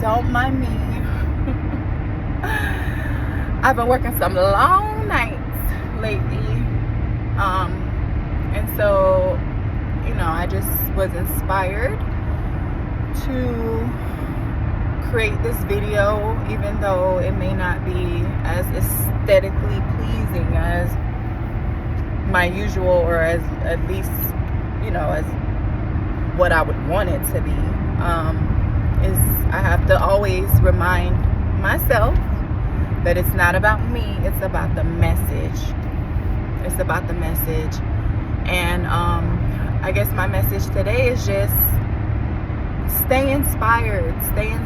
don't mind me. I've been working some long nights lately. And so, I just was inspired to create this video, even though it may not be as aesthetically pleasing as my usual, or as at least, as what I would want it to be. Is I have to always remind myself that it's not about me, it's about the message. It's about the message. And I guess my message today is just stay inspired, stay in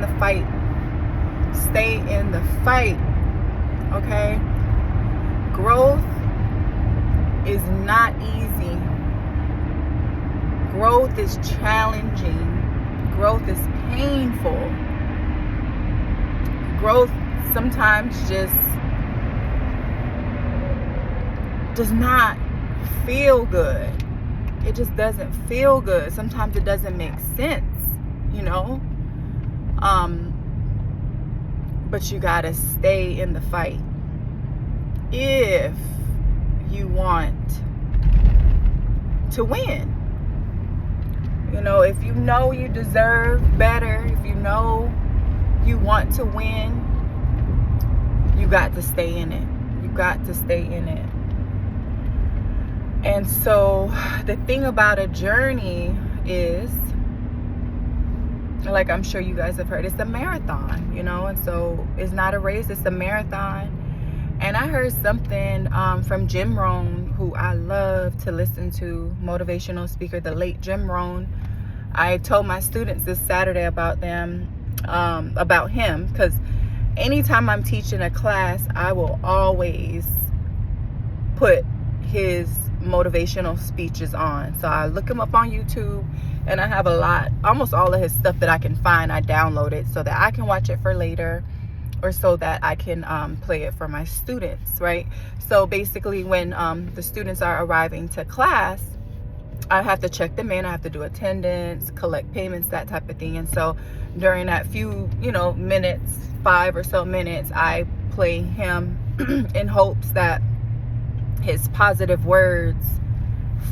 the fight. Stay in the fight, okay? Growth is not easy. Growth is challenging. Growth is painful. Growth sometimes just does not feel good. It just doesn't feel good. Sometimes it doesn't make sense, but you gotta stay in the fight if you want to win. If you deserve better, if you want to win, you got to stay in it. You got to stay in it. And so the thing about a journey is, like I'm sure you guys have heard, it's a marathon, and so it's not a race, it's a marathon. And I heard something from Jim Rohn, who I love to listen to, motivational speaker, the late Jim Rohn. I told my students this Saturday about him, because anytime I'm teaching a class, I will always put his motivational speeches on. So I look him up on YouTube, and I have almost all of his stuff that I can find. I download it so that I can watch it for later, or so that I can play it for my students, right? So basically, when the students are arriving to class, I have to check them in. I have to do attendance, collect payments, that type of thing. And so during that few, minutes, 5 or so minutes, I play him in hopes that his positive words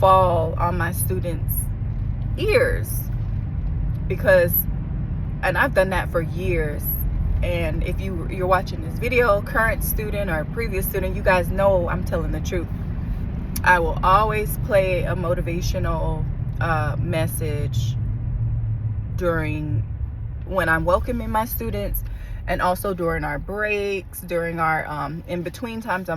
fall on my students' ears. And I've done that for years. And if you're watching this video, current student or previous student, you guys know I'm telling the truth. I will always play a motivational message when I'm welcoming my students, and also during our breaks, during our in between times,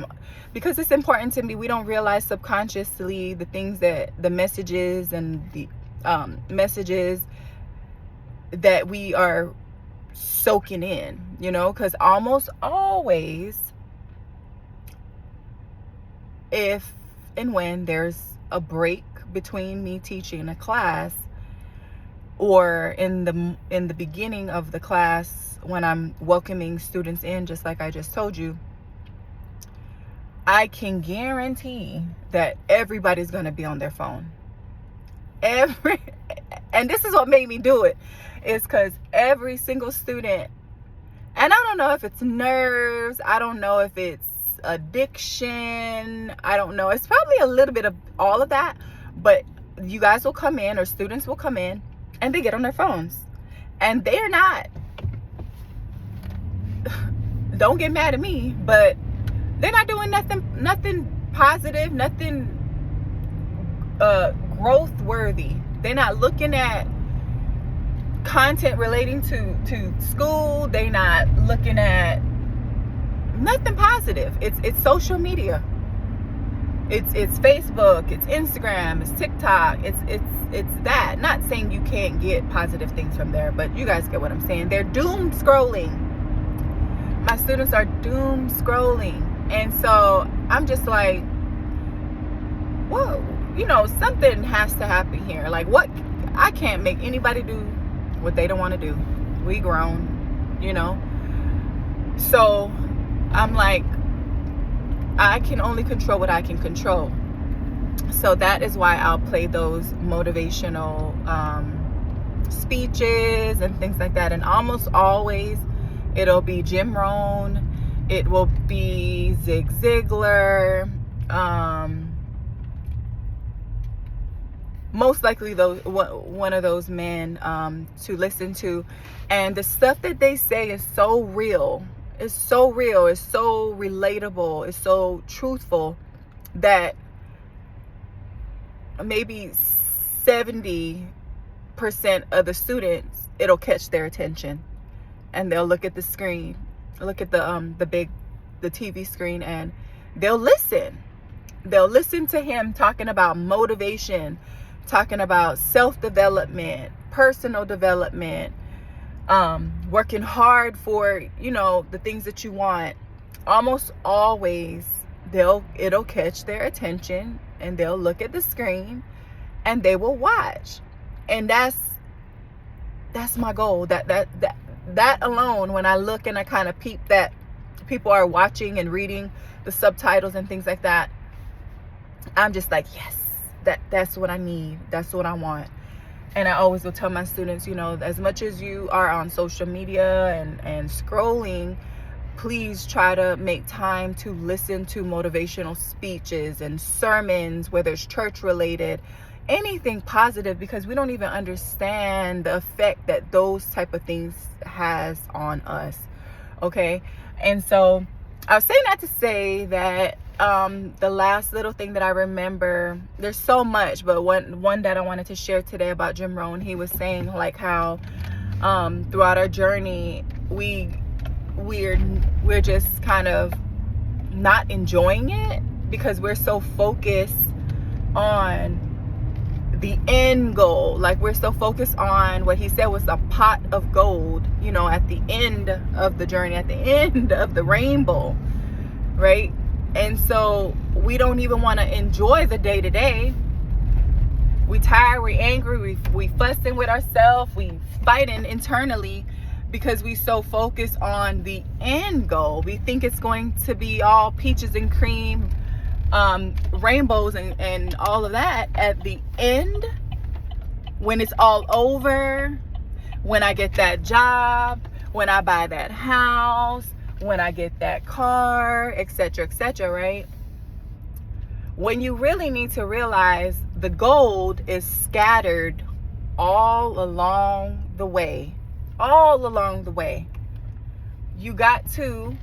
because it's important to me. We don't realize subconsciously the messages and the messages that we are soaking in, because almost always, if and when there's a break between me teaching a class, or in the beginning of the class when I'm welcoming students in, just like I just told you, I can guarantee that everybody's going to be on their phone. And this is what made me do it, is because every single student, and I don't know if it's nerves, I don't know if it's addiction, I don't know, it's probably a little bit of all of that, but you guys will come in, or students will come in, and they get on their phones, and they're not, don't get mad at me, but they're not doing nothing positive, nothing growth worthy. They're not looking at content relating to school. They're not looking at nothing positive. It's social media. It's Facebook, it's Instagram, it's TikTok, it's that. Not saying you can't get positive things from there, but you guys get what I'm saying. They're doom scrolling. My students are doom scrolling. And so I'm just like, whoa, something has to happen here. Like, what? I can't make anybody do what they don't want to do. We grown, So I'm like, I can only control what I can control. So that is why I'll play those motivational speeches and things like that. And almost always it'll be Jim Rohn, it will be Zig Ziglar, most likely those one of those men to listen to. And the stuff that they say is so real. It's so real. It's so relatable. It's so truthful that maybe 70% of the students, it'll catch their attention, and they'll look at the screen, look at the TV screen, and they'll listen. They'll listen to him talking about motivation, talking about self-development, personal development, working hard for, the things that you want. Almost always it'll catch their attention, and they'll look at the screen and they will watch. And that's my goal. That alone, when I look and I kind of peep that people are watching and reading the subtitles and things like that, I'm just like, yes, that's what I need. That's what I want. And I always will tell my students, as much as you are on social media and scrolling, please try to make time to listen to motivational speeches and sermons, whether it's church related, anything positive, because we don't even understand the effect that those type of things has on us. Okay. And so I was saying that to say that the last little thing that I remember, there's so much, but one that I wanted to share today about Jim Rohn, he was saying like how throughout our journey we're just kind of not enjoying it because we're so focused on the end goal. Like, we're so focused on what he said was a pot of gold, at the end of the journey, at the end of the rainbow, right? And so we don't even want to enjoy the day to day. We tired, we angry, we fussing with ourselves, we fighting internally because we so focused on the end goal. We think it's going to be all peaches and cream, rainbows and all of that at the end, when it's all over, when I get that job, when I buy that house, when I get that car, etc., right? When you really need to realize the gold is scattered all along the way. You got to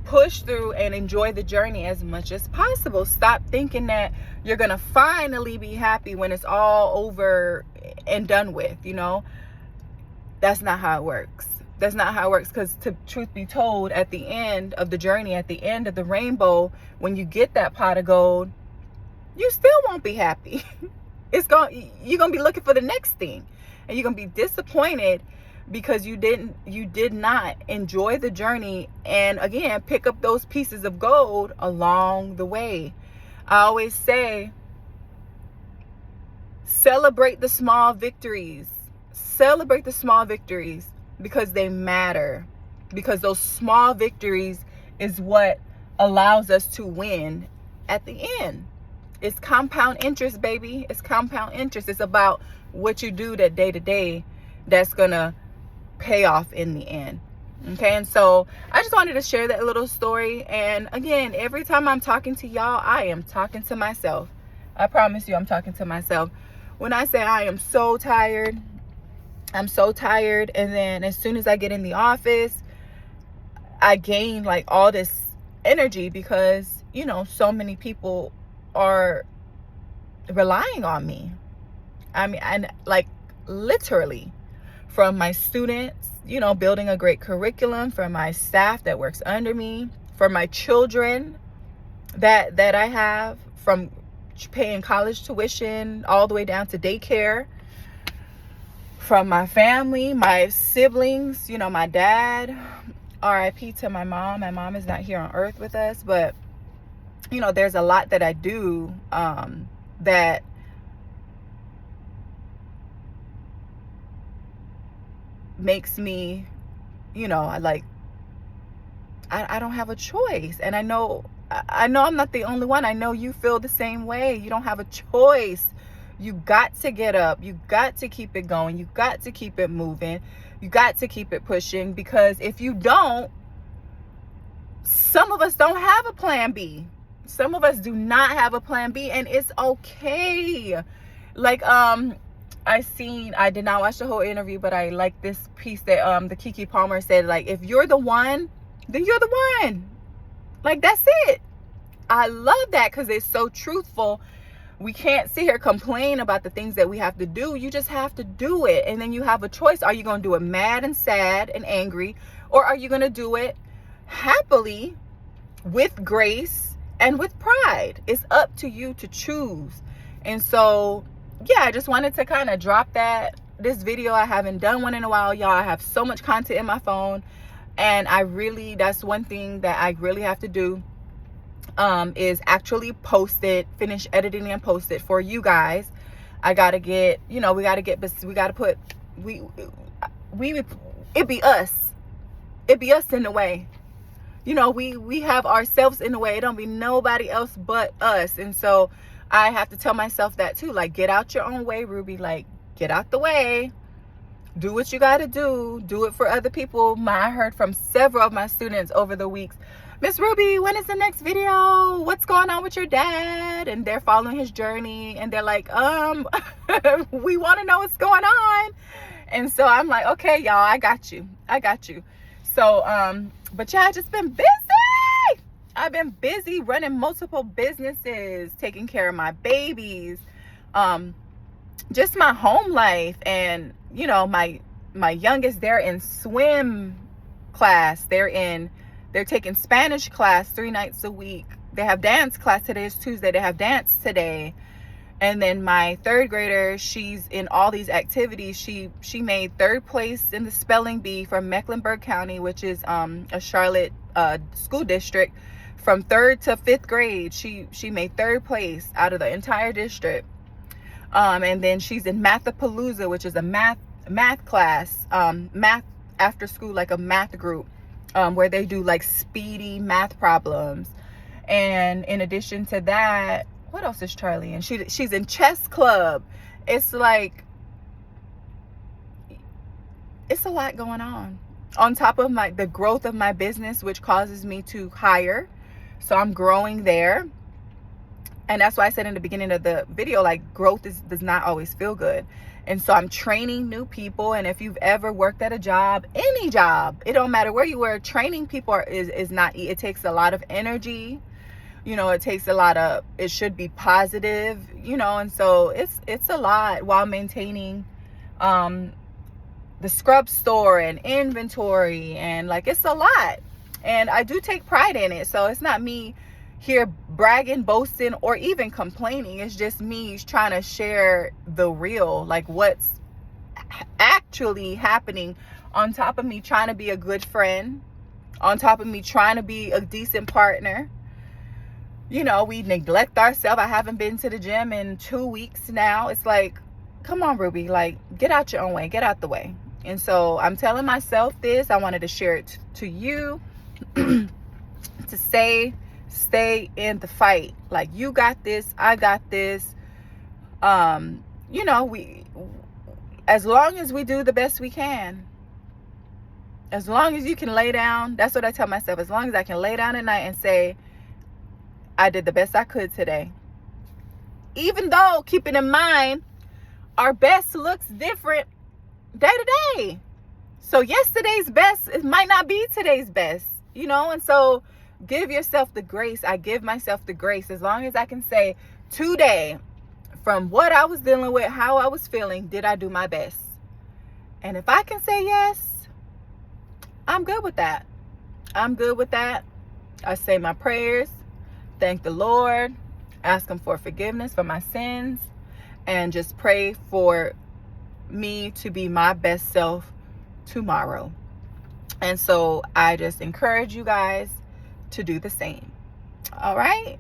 push through and enjoy the journey as much as possible. Stop thinking that you're gonna finally be happy when it's all over and done with. That's not how it works. Because truth be told, at the end of the journey, at the end of the rainbow, when you get that pot of gold, you still won't be happy. You're gonna be looking for the next thing, and you're gonna be disappointed because you did not enjoy the journey and, again, pick up those pieces of gold along the way. I always say, celebrate the small victories. Because they matter. Because those small victories is what allows us to win at the end. It's compound interest, baby. It's compound interest. It's about what you do that day to day that's gonna pay off in the end. Okay, and so I just wanted to share that little story. And again, every time I'm talking to y'all, I am talking to myself. I promise you, I'm talking to myself. When I say I am so tired, I'm so tired. And then as soon as I get in the office, I gain like all this energy because, so many people are relying on me. I mean, and like literally, from my students, building a great curriculum, for my staff that works under me, for my children that I have, from paying college tuition all the way down to daycare, from my family, my siblings, my dad. RIP to my mom. My mom is not here on earth with us, but there's a lot that I do that makes me, I don't have a choice. And I know I'm not the only one. I know you feel the same way. You don't have a choice. You got to get up. You got to keep it going. You got to keep it moving. You got to keep it pushing, because if you don't, some of us don't have a plan B. Some of us do not have a plan B, and it's okay. Like, I did not watch the whole interview, but I like this piece that the Keke Palmer said, like, if you're the one, then you're the one. Like, that's it. I love that, because it's so truthful. We can't sit here complain about the things that we have to do. You just have to do it. And then you have a choice. Are you going to do it mad and sad and angry? Or are you going to do it happily, with grace and with pride? It's up to you to choose. And so, yeah, I just wanted to kind of drop this video. I haven't done one in a while, y'all. I have so much content in my phone. And that's one thing that I really have to do. Is actually post it, finish editing and post it for you guys. I gotta get, it be us in the way. We have ourselves in the way. It don't be nobody else but us. And so I have to tell myself that too. Like, get out your own way, Ruby. Like, get out the way. Do what you gotta do. Do it for other people. I heard from several of my students over the weeks, Miss Ruby, when is the next video? What's going on with your dad? And they're following his journey, and they're like, we want to know what's going on. And so I'm like, okay, y'all, I got you. So, but yeah, I just been busy. I've been busy running multiple businesses, taking care of my babies, just my home life. And, my youngest, they're in swim class. They're taking Spanish class 3 nights a week. They have dance class. Today is Tuesday. They have dance today. And then my 3rd grader, she's in all these activities. She made 3rd place in the spelling bee from Mecklenburg County, which is a Charlotte school district. From 3rd to 5th grade, she made 3rd place out of the entire district. And then she's in Mathapalooza, which is a math class, math after school, like a math group. Where they do like speedy math problems. And in addition to that, what else is Charlie in? She's in chess club. It's like, it's a lot going on top of the growth of my business, which causes me to hire. So I'm growing there. And that's why I said in the beginning of the video, like, growth does not always feel good. And so I'm training new people. And if you've ever worked at a job, any job, it don't matter where you were, training people is not, it takes a lot of energy. It takes a lot of, it should be positive, and so it's a lot, while maintaining the scrub store and inventory, and like, it's a lot. And I do take pride in it. So it's not me here bragging, boasting, or even complaining. It's just me trying to share the real, like, what's actually happening, on top of me trying to be a good friend, on top of me trying to be a decent partner. We neglect ourselves. I haven't been to the gym in 2 weeks now. It's like, come on, Ruby, like, get out your own way, get out the way. And so I'm telling myself this. I wanted to share it to you to say, stay in the fight. Like, you got this, I got this. We, as long as we do the best we can, as long as you can lay down, that's what I tell myself, as long as I can lay down at night and say, I did the best I could today. Even though, keeping in mind, our best looks different day to day. So yesterday's best, it might not be today's best, and so give yourself the grace. I give myself the grace. As long as I can say, today, from what I was dealing with, how I was feeling, did I do my best? And if I can say yes, I'm good with that. I say my prayers, thank the Lord, ask him for forgiveness for my sins, and just pray for me to be my best self tomorrow. And so I just encourage you guys to do the same. All right.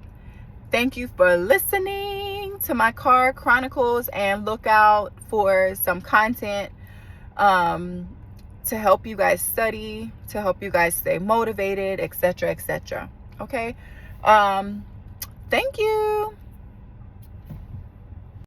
Thank you for listening to my Car Chronicles, and look out for some content to help you guys study, to help you guys stay motivated, etc., etc. Okay. Thank you.